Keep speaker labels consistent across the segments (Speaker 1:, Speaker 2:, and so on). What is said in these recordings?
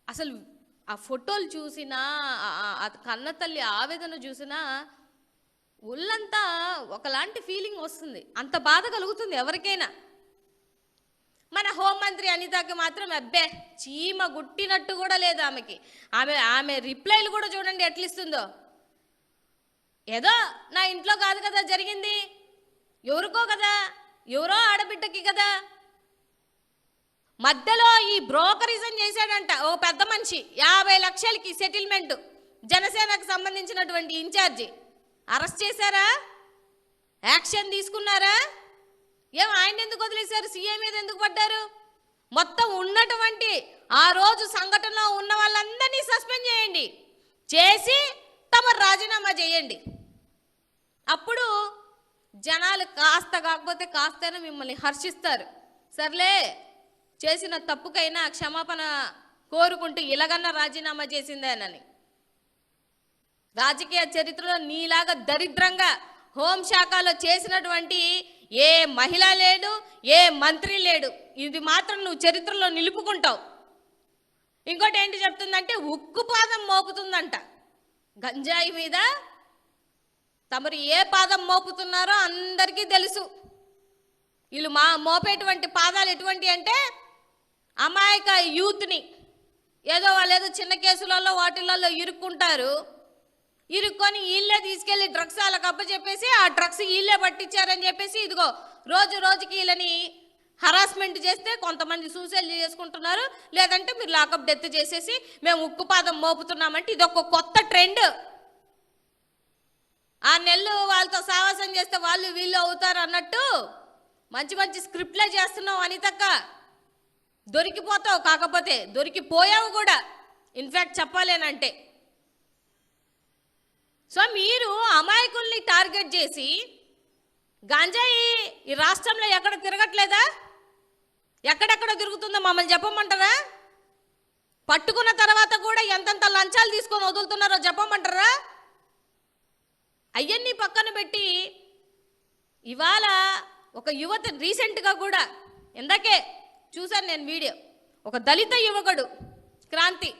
Speaker 1: అసలు ఆ ఫోటోలు చూసినా, కన్న తల్లి ఆవేదన చూసినా ఒళ్ళంతా ఒకలాంటి ఫీలింగ్ వస్తుంది. అంత బాధ కలుగుతుంది ఎవరికైనా. మన హోంమంత్రి అనితకి మాత్రం అబ్బే చీమ గుట్టినట్టు కూడా లేదు ఆమెకి. ఆమె రిప్లైలు కూడా చూడండి ఎట్లిస్తుందో. ఏదో నా ఇంట్లో కాదు కదా జరిగింది, ఎవరికో కదా, ఎవరో ఆడబిడ్డకి కదా. మధ్యలో ఈ బ్రోకరిజం చేశాడంట ఓ పెద్ద మనిషి, 50 లక్షలకి సెటిల్మెంట్. జనసేనకు సంబంధించినటువంటి ఇన్ఛార్జి అరెస్ట్ చేశారా? యాక్షన్ తీసుకున్నారా? ఏం ఆయన ఎందుకు వదిలేశారు? సీఎం మీద ఎందుకు పడ్డారు? మొత్తం ఉన్నటువంటి ఆ రోజు సంఘటనలో ఉన్న వాళ్ళందరినీ సస్పెండ్ చేయండి, చేసి తమ రాజీనామా చేయండి. అప్పుడు జనాలు కాస్త కాకపోతే కాస్తైనా మిమ్మల్ని హర్షిస్తారు. సర్లే, చేసిన తప్పుకైనా క్షమాపణ కోరుకుంటూ ఇలాగన్నా రాజీనామా చేసిందేనని. రాజకీయ చరిత్రలో నీలాగా దరిద్రంగా హోంశాఖలో చేసినటువంటి ఏ మహిళ లేడు, ఏ మంత్రి లేడు. ఇది మాత్రం నువ్వు చరిత్రలో నిలుపుకుంటావు. ఇంకోటి ఏంటి చెప్తుందంటే ఉక్కు పాదం మోపుతుందంట. గంజాయి మీద తమరు ఏ పాదం మోపుతున్నారో అందరికీ తెలుసు. వీళ్ళు మోపేటువంటి పాదాలు ఎటువంటి అంటే అమాయక యూత్ని ఏదో చిన్న కేసులలో వాటిలలో ఇరుక్కుంటారు. ఇరుక్కొని వీళ్ళే తీసుకెళ్ళి డ్రగ్స్ వాళ్ళకి అప్పచెప్పేసి ఆ డ్రగ్స్ వీళ్ళే పట్టించారని చెప్పేసి ఇదిగో రోజుకి వీళ్ళని హరాస్మెంట్ చేస్తే కొంతమంది సూసైడ్ చేసుకుంటున్నారు. లేదంటే మీరు లాకప్ డెత్ చేసేసి మేము ఉక్కుపాదం మోపుతున్నామంటే ఇది ఒక కొత్త ట్రెండ్. ఆ నెలలు వాళ్ళతో సావాసం చేస్తే వాళ్ళు వీళ్ళు అవుతారు అన్నట్టు మంచి స్క్రిప్ట్లే చేస్తున్నావు అనితక్క. దొరికిపోతావు, కాకపోతే దొరికిపోయావు కూడా ఇన్ఫ్యాక్ట్ చెప్పాలేనంటే. సో మీరు అమాయకుల్ని టార్గెట్ చేసి గాంజాయి ఈ రాష్ట్రంలో ఎక్కడ తిరగట్లేదా? ఎక్కడెక్కడ తిరుగుతుందో మమ్మల్ని చెప్పమంటారా? పట్టుకున్న తర్వాత కూడా ఎంతెంత లంచాలు తీసుకొని వదులుతున్నారో చెప్పమంటారా? అవన్నీ పక్కన పెట్టి ఇవాళ ఒక యువత రీసెంట్గా కూడా ఇందాకే చూశాను నేను వీడియో, ఒక దళిత యువకుడు క్రాంతి,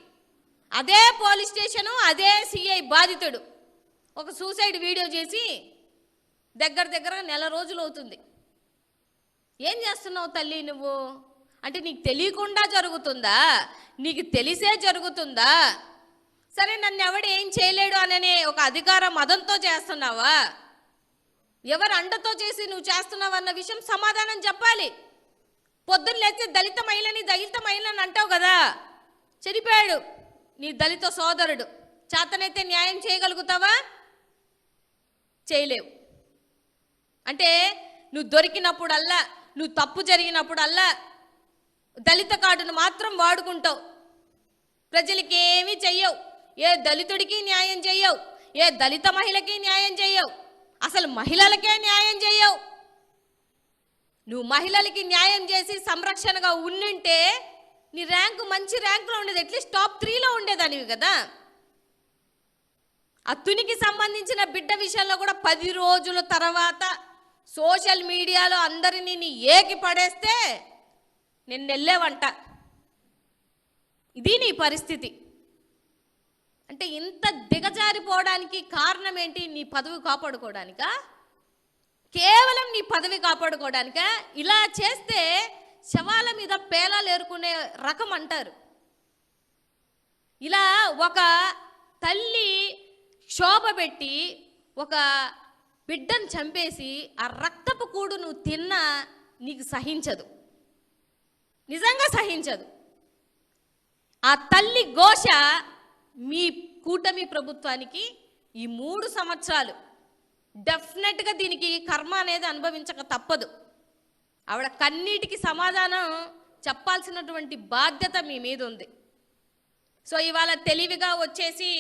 Speaker 1: అదే పోలీస్ స్టేషను అదే సిఐ బాధితుడు ఒక సూసైడ్ వీడియో చేసి దగ్గర నెల రోజులు అవుతుంది. ఏం చేస్తున్నావు తల్లి నువ్వు? అంటే నీకు తెలియకుండా జరుగుతుందా? నీకు తెలిసే జరుగుతుందా? సరే, నన్ను ఎవడు ఏం చేయలేడు అనే ఒక అధికార మదంతో చేస్తున్నావా? ఎవరు అండతో చేసి నువ్వు చేస్తున్నావు అన్న విషయం సమాధానం చెప్పాలి. పొద్దున్న లేచి దళిత మహిళని అంటావు కదా, చనిపోయాడు నీ దళిత సోదరుడు, చేతనైతే న్యాయం చేయగలుగుతావా? చేయలేవు. అంటే నువ్వు దొరికినప్పుడల్లా, నువ్వు తప్పు జరిగినప్పుడల్లా దళిత కార్డును మాత్రం వాడుకుంటావు. ప్రజలకి ఏమీ చెయ్యవు. ఏ దళితుడికి న్యాయం చెయ్యవు, ఏ దళిత మహిళకి న్యాయం చెయ్యవు, అసలు మహిళలకే న్యాయం చెయ్యవు. నువ్వు మహిళలకి న్యాయం చేసి సంరక్షణగా ఉండింటే నీ ర్యాంకు మంచి ర్యాంకులో ఉండేది, అట్లీస్ట్ టాప్ 3లో ఉండేదానివి కదా. అత్తునికి సంబంధించిన బిడ్డ విషయంలో కూడా 10 రోజుల తర్వాత సోషల్ మీడియాలో అందరినీ నీ ఏకి పడేస్తే నేను వెళ్ళేవంట. ఇది నీ పరిస్థితి. అంటే ఇంత దిగజారిపోవడానికి కారణం ఏంటి? నీ పదవి కాపాడుకోవడానికా? కేవలం నీ పదవి కాపాడుకోవడానికా? ఇలా చేస్తే శవాల మీద పేలాలు ఏరుకునే రకం అంటారు. ఇలా ఒక తల్లి క్షోభ పెట్టి ఒక బిడ్డను చంపేసి ఆ రక్తపు కూడు నువ్వు తిన్నా నీకు సహించదు, నిజంగా సహించదు. ఆ తల్లి ఘోష మీ కూటమి ప్రభుత్వానికి ఈ 3 సంవత్సరాలు డెఫినెట్గా దీనికి కర్మ అనేది అనుభవించక తప్పదు. ఆవిడ కన్నీటికి సమాధానం చెప్పాల్సినటువంటి బాధ్యత మీ మీద ఉంది. సో ఇవాళ తెలివిగా వచ్చేసి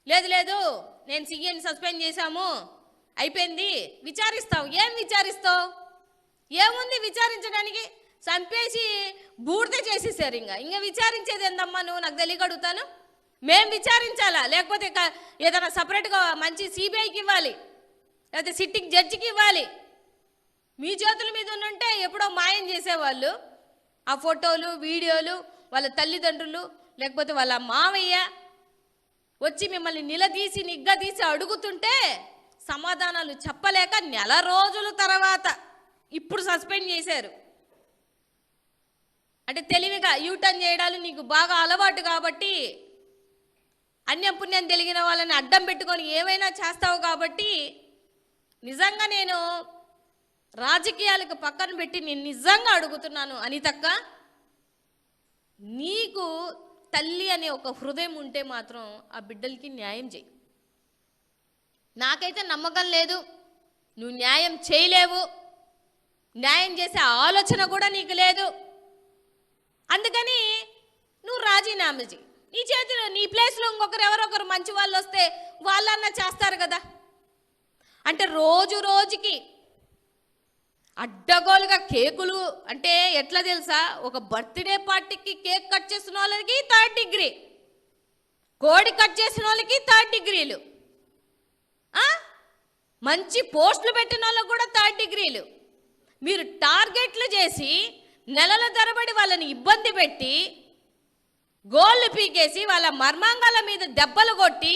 Speaker 1: లేదు నేను సీఎంని సస్పెండ్ చేశాము అయిపోయింది విచారిస్తావు. ఏం విచారిస్తావు? ఏముంది విచారించడానికి? చంపేసి బూడిద చేసేసారు. ఇంకా విచారించేది ఏందమ్మా నువ్వు? నాకు తెలియగడుగుతాను. మేం విచారించాలా? లేకపోతే ఏదైనా సపరేట్గా మంచి సిబిఐకి ఇవ్వాలి, లేకపోతే సిట్టింగ్ జడ్జికి ఇవ్వాలి. మీ చేతుల మీద ఉంటే ఎప్పుడో మాయం చేసేవాళ్ళు. ఆ ఫోటోలు వీడియోలు వాళ్ళ తల్లిదండ్రులు లేకపోతే వాళ్ళ మావయ్య వచ్చి మిమ్మల్ని నిలదీసి నిగ్గదీసి అడుగుతుంటే సమాధానాలు చెప్పలేక నెల రోజుల తర్వాత ఇప్పుడు సస్పెండ్ చేశారు. అంటే తెలివిగా యూటర్న్ చేయడాలు నీకు బాగా అలవాటు కాబట్టి, అన్యం పుణ్యం తెలిగిన వాళ్ళని అడ్డం పెట్టుకొని ఏమైనా చేస్తావు కాబట్టి, నిజంగా నేను రాజకీయాలకు పక్కన పెట్టి నేను నిజంగా అడుగుతున్నాను అనితక్క, నీకు తల్లి అనే ఒక హృదయం ఉంటే మాత్రం ఆ బిడ్డలకి న్యాయం చేయి. నాకైతే నమ్మకం లేదు, నువ్వు న్యాయం చేయలేవు, న్యాయం చేసే ఆలోచన కూడా నీకు లేదు. అందుకని నువ్వు రాజీనామా చేయి. నీ చేతిలో నీ ప్లేస్లో ఇంకొకరు ఎవరొకరు మంచి వాళ్ళు వస్తే వాళ్ళన్నా చేస్తారు కదా. అంటే రోజు రోజుకి అడ్డగోలుగా కేకులు అంటే ఎట్లా తెలుసా, ఒక బర్త్డే పార్టీకి కేక్ కట్ చేసిన వాళ్ళకి 3rd డిగ్రీ, కోడి కట్ చేసిన వాళ్ళకి 3rd డిగ్రీలు, మంచి పోస్టులు పెట్టిన వాళ్ళకి కూడా 3rd డిగ్రీలు. మీరు టార్గెట్లు చేసి నెలల తరబడి వాళ్ళని ఇబ్బంది పెట్టి గోళ్ళు పీకేసి వాళ్ళ మర్మాంగాల మీద దెబ్బలు కొట్టి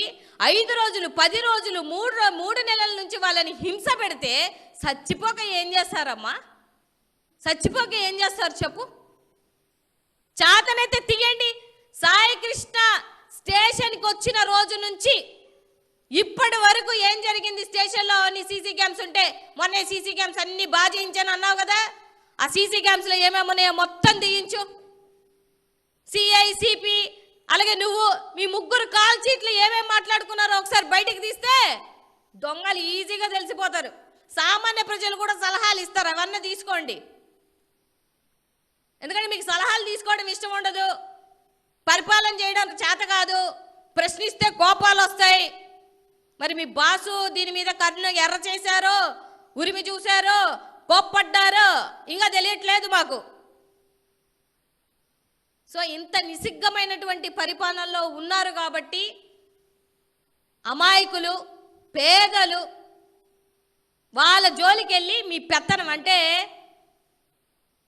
Speaker 1: 5 రోజులు 10 రోజులు 3 నెలల నుంచి వాళ్ళని హింస పెడితే చచ్చిపోక ఏం చేస్తారమ్మా? చచ్చిపోక ఏం చేస్తారు చెప్పు? చాతనైతే తీయండి. సాయి కృష్ణ స్టేషన్కి వచ్చిన రోజు నుంచి ఇప్పటి వరకు ఏం జరిగింది స్టేషన్లో? అన్ని సీసీ క్యామ్స్ ఉంటే మొన్న సీసీ క్యామ్స్ అన్ని బాగా చేయించాను అన్నావు కదా, ఆ సీసీ క్యామ్స్లో ఏమేమున్నాయో మొత్తం తీయించు. సిఐ సిపి అలాగే నువ్వు మీ ముగ్గురు కాల్ షీట్లు ఏమేమి మాట్లాడుకున్నారో ఒకసారి బయటికి తీస్తే దొంగలు ఈజీగా తెలిసిపోతారు. సామాన్య ప్రజలు కూడా సలహాలు ఇస్తారు, అవన్నీ తీసుకోండి. ఎందుకంటే మీకు సలహాలు తీసుకోవడం ఇష్టం ఉండదు, పరిపాలన చేయడానికి చేత కాదు, ప్రశ్నిస్తే కోపాలు వస్తాయి. మరి మీ బాసు దీని మీద కన్ను ఎర్ర చేశారో, ఉరిమి చూశారో, కోప్పడ్డారో ఇంకా తెలియట్లేదు మాకు. సో ఇంత నిసిగ్గమైనటువంటి పరిపాలనలో ఉన్నారు కాబట్టి అమాయకులు పేదలు వాళ్ళ జోలికి వెళ్ళి మీ పెత్తనం అంటే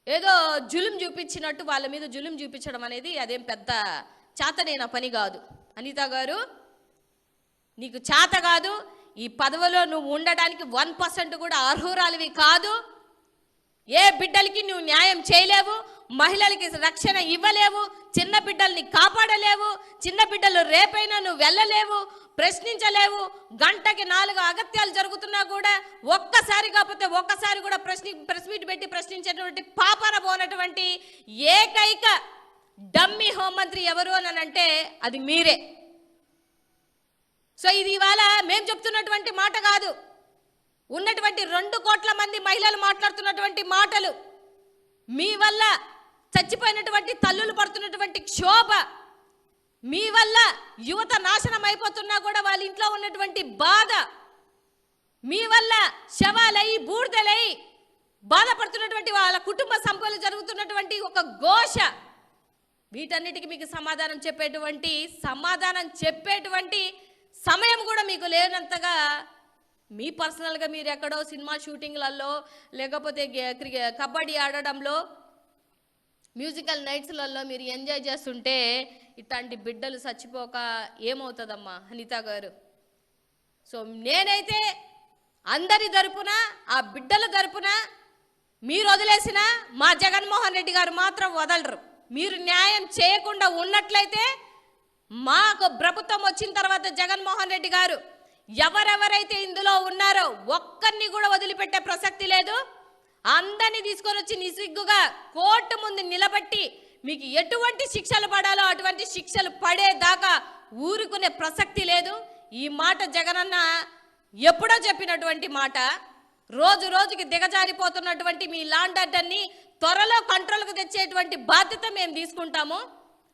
Speaker 1: ఏదో జులుం చూపించినట్టు వాళ్ళ మీద జులుం చూపించడం అనేది అదేం పెద్ద చేతనైన పని కాదు. అనిత గారు, నీకు చేత కాదు, ఈ పదవిలో నువ్వు ఉండడానికి 1% కూడా అర్హురాలివి కాదు. ఏ బిడ్డలకి నువ్వు న్యాయం చేయలేవు, మహిళలకి రక్షణ ఇవ్వలేవు, చిన్న బిడ్డల్ని కాపాడలేవు, చిన్న బిడ్డలు రేపైనా నువ్వు వెళ్ళలేవు, ప్రశ్నించలేవు. గంటకి 4 అగత్యాలు జరుగుతున్నా కూడా ఒక్కసారి కాకపోతే ఒక్కసారి కూడా ప్రెస్ మీట్ పెట్టి ప్రశ్నించేటువంటి పాపన పోనటువంటి ఏకైక డమ్మీ హోంమంత్రి ఎవరు అని అంటే అది మీరే. సో ఇది ఇవాళ మేము చెప్తున్నటువంటి మాట కాదు, ఉన్నటువంటి 2 కోట్ల మంది మహిళలు మాట్లాడుతున్నటువంటి మాటలు. మీ వల్ల చచ్చిపోయినటువంటి తల్లులు పడుతున్నటువంటి క్షోభ, మీ వల్ల యువత నాశనం అయిపోతున్నా కూడా వాళ్ళ ఇంట్లో ఉన్నటువంటి బాధ, మీ వల్ల శవాలై బూడిదలై బాధపడుతున్నటువంటి వాళ్ళ కుటుంబ సంపదలు జరుగుతున్నటువంటి ఒక ఘోష, వీటన్నిటికీ మీకు సమాధానం చెప్పేటువంటి సమయం కూడా మీకు లేనంతగా మీ పర్సనల్గా మీరు ఎక్కడో సినిమా షూటింగ్లలో లేకపోతే కబడ్డీ ఆడడంలో మ్యూజికల్ నైట్స్లలో మీరు ఎంజాయ్ చేస్తుంటే ఇట్లాంటి బిడ్డలు చచ్చిపోక ఏమవుతుందమ్మా అనిత గారు? సో నేనైతే అందరి తరపున ఆ బిడ్డల తరపున మీరు వదిలేసిన మా జగన్మోహన్ రెడ్డి గారు మాత్రం వదలరు. మీరు న్యాయం చేయకుండా ఉన్నట్లయితే మాకు ప్రభుత్వం వచ్చిన తర్వాత జగన్మోహన్ రెడ్డి గారు ఎవరెవరైతే ఇందులో ఉన్నారో ఒక్కరిని కూడా వదిలిపెట్టే ప్రసక్తి లేదు. అందరినీ తీసుకొని వచ్చి నిసిగ్గుగా కోర్టు ముందు నిలబెట్టి మీకు ఎటువంటి శిక్షలు పడాలో అటువంటి శిక్షలు పడేదాకా ఊరుకునే ప్రసక్తి లేదు. ఈ మాట జగనన్న ఎప్పుడో చెప్పినటువంటి మాట. రోజు రోజుకి దిగజారిపోతున్నటువంటి మీ లాండ్ ఆర్డర్ని త్వరలో కంట్రోల్కు తెచ్చేటువంటి బాధ్యత మేము తీసుకుంటాము.